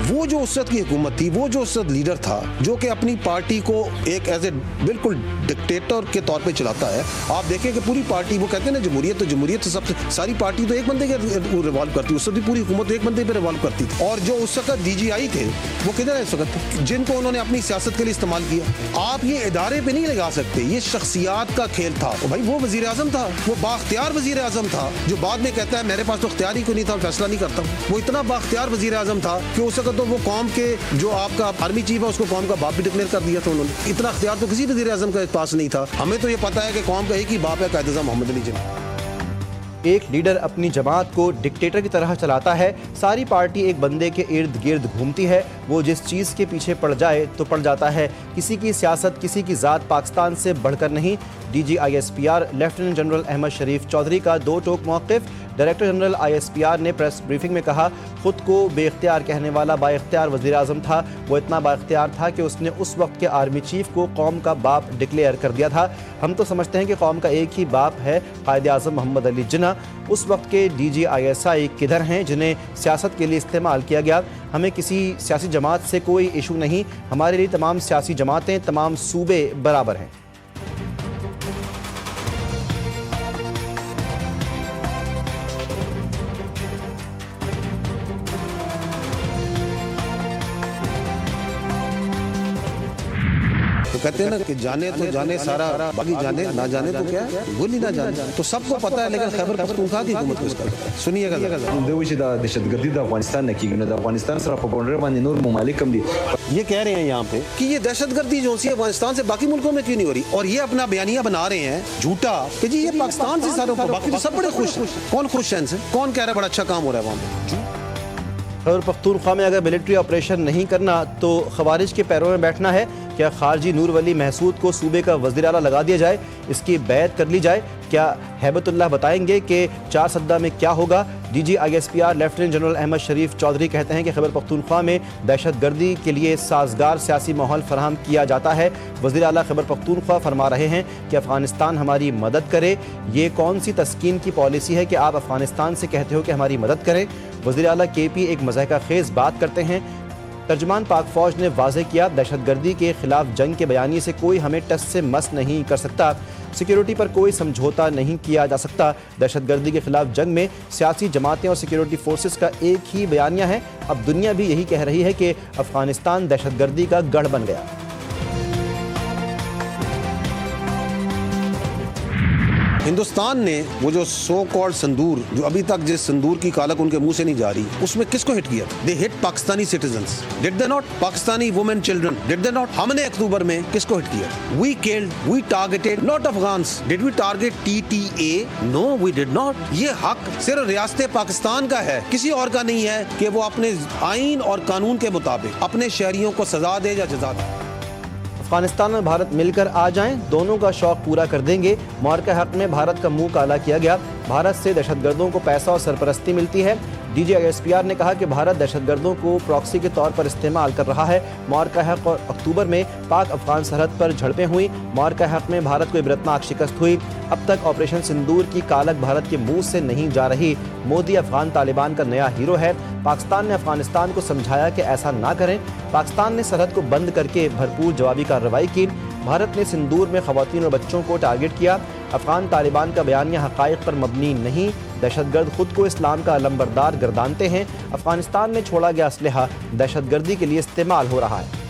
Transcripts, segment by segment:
وہ جو اس وقت کی حکومت تھی, وہ جو اس وقت لیڈر تھا جو کہ اپنی پارٹی کو ایک ایز اے بالکل ڈکٹیٹر کے طور پہ چلاتا ہے. آپ دیکھیں کہ پوری پارٹی, وہ کہتے ہیں نا جمہوریت, تو جمہوریت تو سب سے ساری پارٹی تو ایک بندے کے ریوالو کرتی ہے, اس وقت پوری حکومت ایک بندے پہ ریوالو کرتی تھی. اور جو اس وقت ڈی جی آئی تھے وہ کدھر ہے اس وقت, جن کو انہوں نے اپنی سیاست کے لیے استعمال کیا. آپ یہ ادارے پہ نہیں لگا سکتے, یہ شخصیات کا کھیل تھا. بھائی وہ وزیر اعظم تھا, وہ بااختیار وزیر اعظم تھا, جو بعد میں کہتا ہے میرے پاس تو اختیار ہی کوئی نہیں تھا, فیصلہ نہیں کرتا. وہ اتنا بااختیار وزیر اعظم تھا کہ اس وقت تو وہ قوم کے جو آپ کا آرمی چیف ہے اس کو قوم کا باپ بھی ڈکلیئر کر دیا تھا انہوں نے. اتنا اختیار تو کسی وزیر اعظم کے پاس نہیں تھا. ہمیں تو یہ پتا ہے کہ قوم کا ایک ہی باپ ہے, قائد اعظم محمد علی جناح. ایک لیڈر اپنی جماعت کو ڈکٹیٹر کی طرح چلاتا ہے, ساری پارٹی ایک بندے کے ارد گرد گھومتی ہے, وہ جس چیز کے پیچھے پڑ جائے تو پڑ جاتا ہے. کسی کی سیاست, کسی کی ذات پاکستان سے بڑھ کر نہیں. D G I S P R lieutenant general Ahmed Sharif Chaudhry کا دو ٹوک موقف. Director general I S P R نے پریس بریفنگ میں کہا, خود کو بے اختیار کہنے والا با اختیار وزیر اعظم تھا. وہ اتنا با اختیار تھا کہ اس نے اس وقت کے آرمی چیف کو قوم کا باپ ڈکلیئر کر دیا تھا. ہم تو سمجھتے ہیں کہ قوم کا ایک ہی باپ ہے, قائد اعظم محمد علی جناح. اس وقت کے D G I S I کدھر ہیں جنہیں سیاست کے لیے استعمال کیا گیا؟ ہمیں کسی سیاسی جماعت سے کوئی ایشو نہیں. ہمارے لیے تمام سیاسی جماعتیں, تمام صوبے برابر ہیں. تو کہتے ہیں نا کہ جانے تو جانے سارا, باقی جانے نہ جانے تو کیا ہے, گولی نہ جانے. تو سب کو پتا ہے, لیکن خیبر پختونخوا کی حکومت کو اس کا سنیے گا. دوی چې د دهشتګردي د افغانستان نه کیږي نو د افغانستان سره په باونډر باندې نور ممالک هم دي. یہ کہہ رہے ہیں یہاں پہ کہ یہ دہشت گردی جو سی افغانستان سے باقی ملکوں میں کیوں نہیں ہو رہی, اور یہ اپنا بیانیہ بنا رہے ہیں جھوٹا کہ جی یہ پاکستان سے سارے, باقی تو سب بڑے خوش ہیں. کون خوش ہے ان سے؟ کون کہہ رہا ہے بڑا اچھا کام ہو رہا ہے وہاں پہ؟ خیبر پختونخوا میں اگر ملٹری آپریشن نہیں کرنا تو خوارج کے پیروں میں بیٹھنا ہے. کیا خارجی نور ولی محسود کو صوبے کا وزیر اعلیٰ لگا دیا جائے, اس کی بیعت کر لی جائے؟ کیا ہیبت اللہ بتائیں گے کہ 4 سدہ میں کیا ہوگا؟ D G I S P R lieutenant general Ahmed Sharif Chaudhry کہتے ہیں کہ خیبر پختونخوا میں دہشت گردی کے لیے سازگار سیاسی ماحول فراہم کیا جاتا ہے. وزیر اعلیٰ خیبر پختونخوا فرما رہے ہیں کہ افغانستان ہماری مدد کرے. یہ کون سی تسکین کی پالیسی ہے کہ آپ افغانستان سے کہتے ہو کہ ہماری مدد کریں؟ وزیر اعلیٰ کے پی ایک مضحکہ خیز بات کرتے ہیں. ترجمان پاک فوج نے واضح کیا, دہشت گردی کے خلاف جنگ کے بیانیے سے کوئی ہمیں ٹس سے مس نہیں کر سکتا. سیکیورٹی پر کوئی سمجھوتا نہیں کیا جا سکتا. دہشت گردی کے خلاف جنگ میں سیاسی جماعتیں اور سیکیورٹی فورسز کا ایک ہی بیانیہ ہے. اب دنیا بھی یہی کہہ رہی ہے کہ افغانستان دہشت گردی کا گڑھ بن گیا. ہندوستان نے وہ جو سو کالڈ صندور, جو ابھی تک جس صندور کی کالک ان کے منہ سے نہیں جا رہی, اس میں کس کو ہٹ کیا؟ They hit Pakistani citizens, did they not? Pakistani women children, did they not? ہم نے اکتوبر میں کس کو ہٹ کیا؟ We killed, we targeted not Afghans. Did we target T T A? No we did not. یہ حق صرف ریاست پاکستان کا ہے, کسی اور کا نہیں ہے کہ وہ اپنے آئین اور قانون کے مطابق اپنے شہریوں کو سزا دے یا جزا دے. افغانستان اور بھارت مل کر آ جائیں, دونوں کا شوق پورا کر دیں گے. معرکہ حق میں بھارت کا منہ کالا کیا گیا. بھارت سے دہشت گردوں کو پیسہ اور سرپرستی ملتی ہے. D G I S P R نے کہا کہ بھارت دہشت گردوں کو پراکسی کے طور پر استعمال کر رہا ہے. معرکہ حق اور اکتوبر میں پاک افغان سرحد پر جھڑپیں ہوئیں. معرکہ حق میں بھارت کو عبرتناک شکست ہوئی. اب تک آپریشن سندور کی کالک بھارت کے منہ سے نہیں جا رہی. مودی افغان طالبان کا نیا ہیرو ہے. پاکستان نے افغانستان کو سمجھایا کہ ایسا نہ کریں. پاکستان نے سرحد کو بند کر کے بھرپور جوابی کارروائی کی. بھارت نے سندور میں خواتین اور بچوں کو ٹارگٹ کیا. افغان طالبان کا بیانیہ حقائق پر مبنی نہیں. دہشت گرد خود کو اسلام کا علمبردار گردانتے ہیں. افغانستان میں چھوڑا گیا اسلحہ دہشت گردی کے لیے استعمال ہو رہا ہے.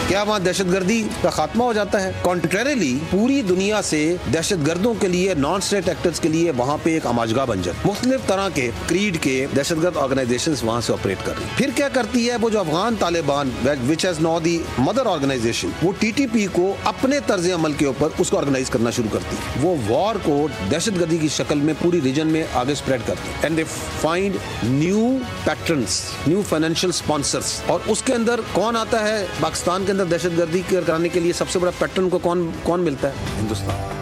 کیا وہاں دہشت گردی کا خاتمہ ہو جاتا ہے؟ کانٹریریلی پوری دنیا سے دہشت گردوں کے لیے, نان اسٹیٹ ایکٹرز کے لیے وہاں پہ ایک آماجگاہ بن جاتی. مختلف طرح کے کریڈ کے دہشت گرد آرگنائزیشنز وہاں سے آپریٹ کر رہی ہیں. پھر کیا کرتی ہے وہ جو Afghan Taliban, which has now the mother organisation, وہ ٹی ٹی پی کو اپنے طرز عمل کے اوپر اس کو آرگنائز کرنا شروع کرتی ہے. وہ وار کو دہشت گردی کی شکل میں پوری ریجن میں آگے اسپریڈ کرتی ہے. And they find new patterns, new financial sponsors. اور اس کے اندر کون آتا ہے پاکستان کے اندر دہشت گردی کرانے کے لیے؟ سب سے بڑا پیٹرن کو کون ملتا ہے؟ ہندوستان.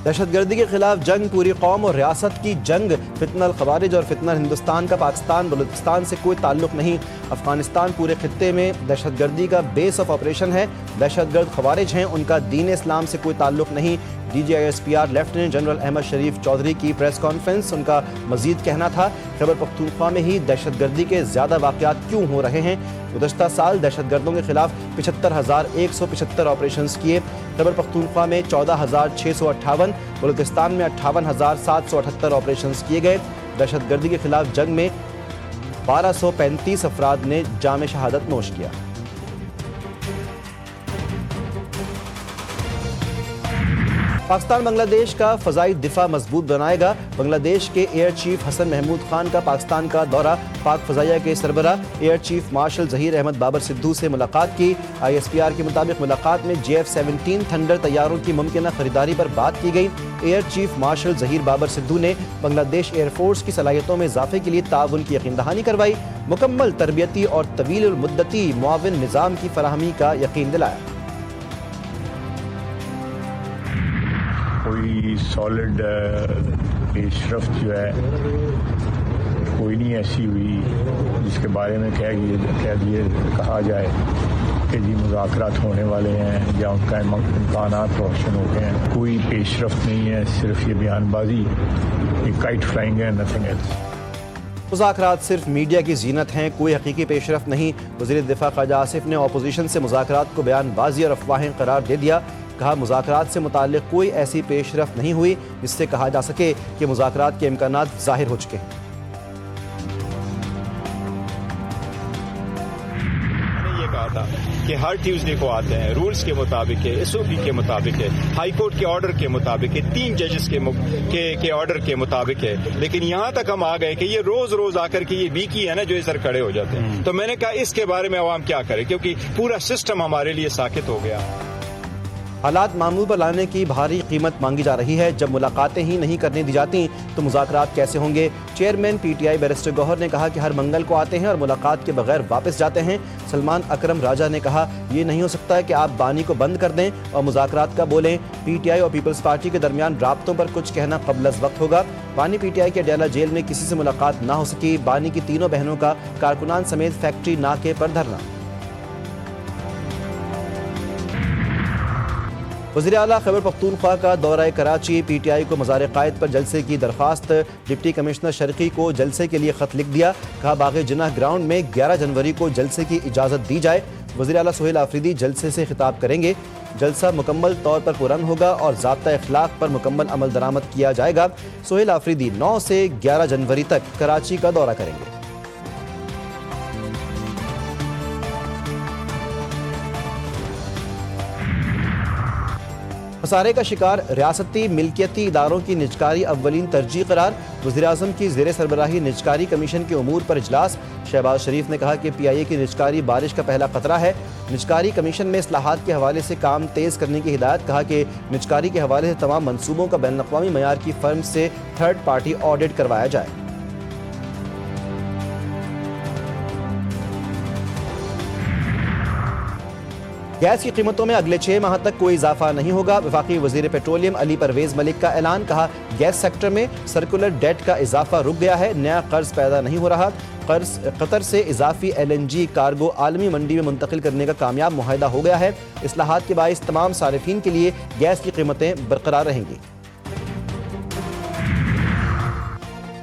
دہشت گردی کے خلاف جنگ پوری قوم اور ریاست کی جنگ. فتنہ الخوارج اور فتنہ ہندوستان کا پاکستان بلوچستان سے کوئی تعلق نہیں. افغانستان پورے خطے میں دہشت گردی کا بیس آف آپریشن ہے. دہشت گرد خوارج ہیں, ان کا دین اسلام سے کوئی تعلق نہیں. DGISPR lieutenant general Ahmed Sharif Chaudhry کی پریس کانفرنس، ان کا مزید کہنا تھا خیبر پختونخوا میں ہی دہشت گردی کے زیادہ واقعات کیوں ہو رہے ہیں؟ گزشتہ سال دہشت گردوں کے خلاف 75,175 آپریشنز کیے، خیبر پختونخوا میں 14,658، بلوچستان میں 58,778 آپریشنز کیے گئے۔ دہشت گردی کے خلاف جنگ میں 1235 افراد نے جام شہادت نوش کیا۔ پاکستان بنگلہ دیش کا فضائی دفاع مضبوط بنائے گا۔ بنگلہ دیش کے ایئر چیف حسن محمود خان کا پاکستان کا دورہ، پاک فضائیہ کے سربراہ air chief marshal Zaheer Ahmed Babar Sidhu سے ملاقات کی۔ ISPR کے مطابق ملاقات میں GF-17 تھنڈر طیاروں کی ممکنہ خریداری پر بات کی گئی۔ Year chief marshal Zaheer Babar Sidhu نے بنگلہ دیش ایئر فورس کی صلاحیتوں میں اضافے کے لیے تعاون کی یقین دہانی کروائی، مکمل تربیتی اور طویل المدتی معاون نظام کی فراہمی کا یقین دلایا۔ کوئی سالڈ پیش رفت جو ہے کوئی نہیں ایسی ہوئی جس کے بارے میں کہا جائے کہ جی مذاکرات ہونے والے ہیں یا ان کا امکانات روشن ہو گئے ہیں۔ کوئی پیش رفت نہیں ہے، صرف یہ بیان بازی، یہ کائٹ فلائنگ ہے، نتھنگ ایلس۔ مذاکرات صرف میڈیا کی زینت ہیں، کوئی حقیقی پیش رفت نہیں۔ وزیر دفاع خواجہ آصف نے اپوزیشن سے مذاکرات کو بیان بازی اور افواہیں قرار دے دیا، کہا مذاکرات سے متعلق کوئی ایسی پیش رفت نہیں ہوئی جس سے کہا جا سکے کہ مذاکرات کے امکانات ظاہر ہو چکے ہیں۔ کہ ہر ٹیوزڈے کو آتے ہیں، رولز کے مطابق ہے، SOP کے مطابق ہے، ہائی کورٹ کے آرڈر کے مطابق ہے، 3 ججز کے آرڈر کے مطابق ہے، لیکن یہاں تک ہم آ گئے کہ یہ روز آ کر کے یہ بیکی ہے نا جو اس طرح کھڑے ہو جاتے ہیں۔ تو میں نے کہا اس کے بارے میں عوام کیا کرے، کیونکہ پورا سسٹم ہمارے لیے ساکت ہو گیا۔ حالات معمول پر لانے کی بھاری قیمت مانگی جا رہی ہے، جب ملاقاتیں ہی نہیں کرنے دی جاتی تو مذاکرات کیسے ہوں گے؟ چیئرمین PTI بیرسٹر گوہر نے کہا کہ ہر منگل کو آتے ہیں اور ملاقات کے بغیر واپس جاتے ہیں۔ سلمان اکرم راجہ نے کہا یہ نہیں ہو سکتا کہ آپ بانی کو بند کر دیں اور مذاکرات کا بولیں۔ PTI اور پیپلز پارٹی کے درمیان رابطوں پر کچھ کہنا قبل از وقت ہوگا۔ بانی PTI کے اڈیالہ جیل میں کسی سے ملاقات نہ ہو سکی، بانی کی تینوں بہنوں کا کارکنان سمیت فیکٹری ناکے پر دھرنا۔ وزیر اعلیٰ خیبر پختونخوا کا دورہ کراچی، PTI کو مزار قائد پر جلسے کی درخواست، ڈپٹی کمشنر شرقی کو جلسے کے لیے خط لکھ دیا، کہا باغ جناح گراؤنڈ میں 11 جنوری کو جلسے کی اجازت دی جائے۔ وزیر اعلیٰ سہیل آفریدی جلسے سے خطاب کریں گے، جلسہ مکمل طور پر پرامن ہوگا اور ضابطہ اخلاق پر مکمل عمل درآمد کیا جائے گا۔ سہیل آفریدی 9 سے 11 جنوری تک کراچی کا دورہ کریں گے۔ خسارے کا شکار ریاستی ملکیتی اداروں کی نجکاری اولین ترجیح قرار، وزیراعظم کی زیر سربراہی نجکاری کمیشن کے امور پر اجلاس۔ شہباز شریف نے کہا کہ PIA کی نجکاری بارش کا پہلا قطرہ ہے، نجکاری کمیشن میں اصلاحات کے حوالے سے کام تیز کرنے کی ہدایت، کہا کہ نجکاری کے حوالے سے تمام منصوبوں کا بین الاقوامی معیار کی فرم سے تھرڈ پارٹی آڈٹ کروایا جائے۔ گیس کی قیمتوں میں اگلے 6 ماہ تک کوئی اضافہ نہیں ہوگا، وفاقی وزیر پیٹرولیم علی پرویز ملک کا اعلان، کہا گیس سیکٹر میں سرکولر ڈیٹ کا اضافہ رک گیا ہے، نیا قرض پیدا نہیں ہو رہا، قطر سے اضافی LNG کارگو عالمی منڈی میں منتقل کرنے کا کامیاب معاہدہ ہو گیا ہے، اصلاحات کے باعث تمام صارفین کے لیے گیس کی قیمتیں برقرار رہیں گی۔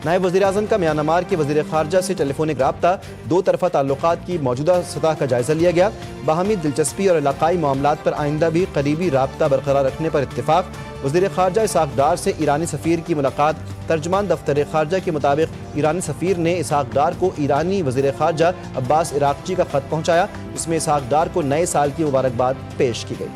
نائب وزیر اعظم کا میانمار کے وزیر خارجہ سے ٹیلی فونک رابطہ، 2 طرفہ تعلقات کی موجودہ سطح کا جائزہ لیا گیا، باہمی دلچسپی اور علاقائی معاملات پر آئندہ بھی قریبی رابطہ برقرار رکھنے پر اتفاق۔ وزیر خارجہ اسحاق ڈار سے ایرانی سفیر کی ملاقات، ترجمان دفتر خارجہ کے مطابق ایرانی سفیر نے اسحاق ڈار کو ایرانی وزیر خارجہ عباس عراقچی کا خط پہنچایا، اس میں اسحاق ڈار کو نئے سال کی مبارکباد پیش کی گئی۔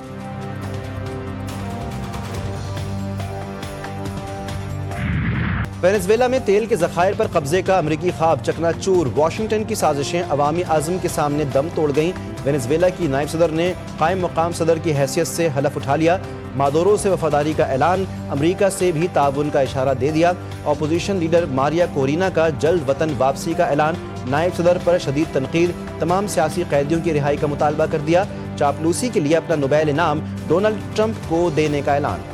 وینزویلا میں تیل کے ذخائر پر قبضے کا امریکی خواب چکنا چور، واشنگٹن کی سازشیں عوامی عزم کے سامنے دم توڑ گئیں۔ وینزویلا کی نائب صدر نے قائم مقام صدر کی حیثیت سے حلف اٹھا لیا، مادورو سے وفاداری کا اعلان، امریکہ سے بھی تعاون کا اشارہ دے دیا۔ اپوزیشن لیڈر ماریا کورینا کا جلد وطن واپسی کا اعلان، نائب صدر پر شدید تنقید، تمام سیاسی قیدیوں کی رہائی کا مطالبہ کر دیا، چاپلوسی کے لیے اپنا نوبیل انعام ڈونلڈ ٹرمپ کو دینے کا اعلان۔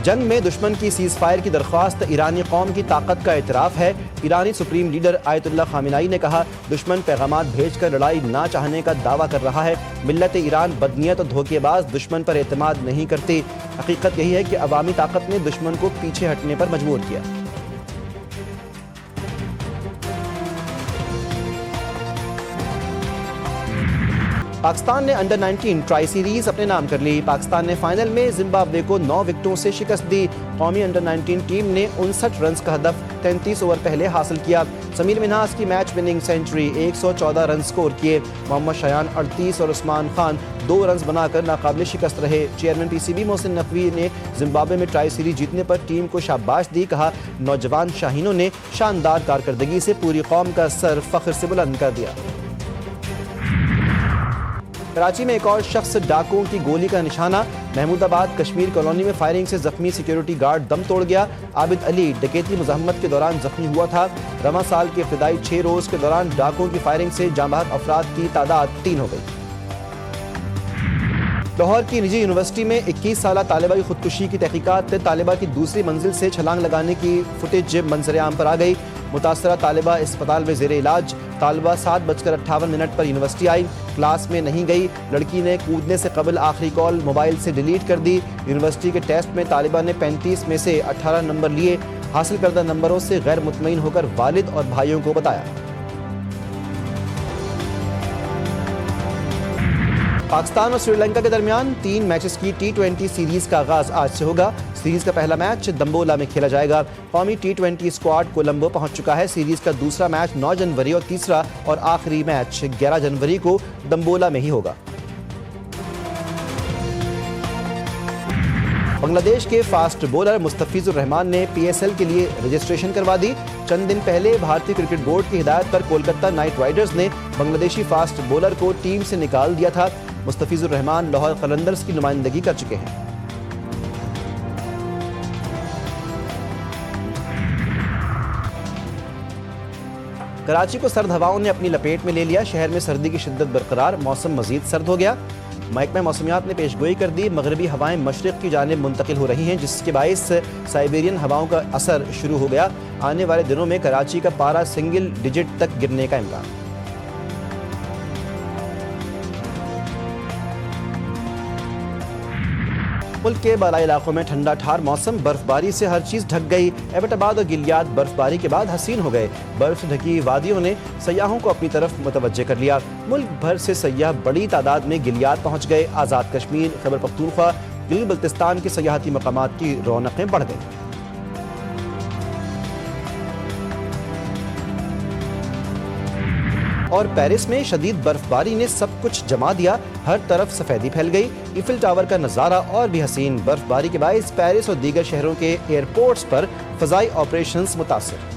جنگ میں دشمن کی سیز فائر کی درخواست، ایرانی قوم کی طاقت کا اعتراف ہے، ایرانی سپریم لیڈر آیت اللہ خامنائی نے کہا دشمن پیغامات بھیج کر لڑائی نہ چاہنے کا دعویٰ کر رہا ہے، ملت ایران بدنیت اور دھوکے باز دشمن پر اعتماد نہیں کرتی، حقیقت یہی ہے کہ عوامی طاقت نے دشمن کو پیچھے ہٹنے پر مجبور کیا۔ پاکستان نے انڈر 19 ٹرائی سیریز اپنے نام کر لی۔ پاکستان نے فائنل میں زمبابوے کو 9 وکٹوں سے شکست دی۔ قومی انڈر 19 ٹیم نے 59 رنز کا ہدف 33 اوور پہلے حاصل کیا۔ سمیر منہاس کی میچ وننگ سینچری، 114 رن سکور کیے۔ محمد شایان 38 اور عثمان خان 2 رنز بنا کر ناقابل شکست رہے۔ Chairman P C B Mohsin Naqvi نے زمبابوے میں ٹرائی سیریز جیتنے پر ٹیم کو شاباش دی، کہا نوجوان شاہینوں نے شاندار کارکردگی سے پوری قوم کا سر فخر سے بلند کر دیا۔ کراچی میں ایک اور شخص ڈاکوؤں کی گولی کا نشانہ، محمود آباد کشمیر کالونی میں فائرنگ سے زخمی سیکیورٹی گارڈ دم توڑ گیا۔ عابد علی ڈکیتی مزاحمت کے دوران زخمی ہوا تھا۔ رواں سال کے ابتدائی 6 روز کے دوران ڈاکوؤں کی فائرنگ سے جاں بحق افراد کی تعداد 3 ہو گئی۔ لاہور کی نجی یونیورسٹی میں 21 سالہ طالبہ کی خودکشی کی تحقیقات، طالبہ کی دوسری منزل سے چھلانگ لگانے کی فوٹیج منظر عام پر آ گئی۔ متاثرہ طالبہ اسپتال میں زیر علاج۔ طالبہ 7:58 پر یونیورسٹی آئی، کلاس میں نہیں گئی۔ لڑکی نے کودنے سے قبل آخری کال موبائل سے ڈیلیٹ کر دی۔ یونیورسٹی کے ٹیسٹ میں طالبہ نے 35 میں سے 18 نمبر لیے۔ حاصل کردہ نمبروں سے غیر مطمئن ہو کر والد اور بھائیوں کو بتایا۔ پاکستان اور سری لنکا کے درمیان 3 میچز کی T20 سیریز کا آغاز آج سے ہوگا۔ سیریز کا پہلا میچ دمبولا میں کھیلا جائے گا۔ قومی T20 اسکواڈ کولمبو پہنچ چکا ہے۔ سیریز کا دوسرا میچ 9 جنوری اور تیسرا اور آخری میچ 11 جنوری کو دمبولا میں ہی ہوگا۔ بنگلہ دیش کے فاسٹ بولر مستفیض الرحمان نے PSL کے لیے رجسٹریشن کروا دی۔ چند دن پہلے بھارتی کرکٹ بورڈ کی ہدایت پر کولکتہ نائٹ رائڈرز نے بنگلہ دیشی فاسٹ بولر کو ٹیم سے نکال دیا تھا۔ مستفیض الرحمان لاہور قلندرز کی نمائندگی کر چکے ہیں۔ کراچی کو سرد ہواؤں نے اپنی لپیٹ میں لے لیا۔ شہر میں سردی کی شدت برقرار، موسم مزید سرد ہو گیا۔ محکمہ موسمیات نے پیش گوئی کر دی، مغربی ہوائیں مشرق کی جانب منتقل ہو رہی ہیں، جس کے باعث سائبیرین ہواؤں کا اثر شروع ہو گیا۔ آنے والے دنوں میں کراچی کا پارہ سنگل ڈیجٹ تک گرنے کا امکان۔ ملک کے بالائی علاقوں میں ٹھنڈا ٹھار موسم، برف باری سے ہر چیز ڈھک گئی۔ ایبٹ آباد اور گلیات برف باری کے بعد حسین ہو گئے۔ برف سے ڈھکی وادیوں نے سیاحوں کو اپنی طرف متوجہ کر لیا۔ ملک بھر سے سیاح بڑی تعداد میں گلیات پہنچ گئے۔ آزاد کشمیر، خیبر پختونخوا، گلگت بلتستان کے سیاحتی مقامات کی رونقیں بڑھ گئیں۔ اور پیرس میں شدید برف باری نے سب کچھ جما دیا، ہر طرف سفیدی پھیل گئی۔ ایفل ٹاور کا نظارہ اور بھی حسین۔ برف باری کے باعث پیرس اور دیگر شہروں کے ایئرپورٹس پر فضائی آپریشنز متاثر۔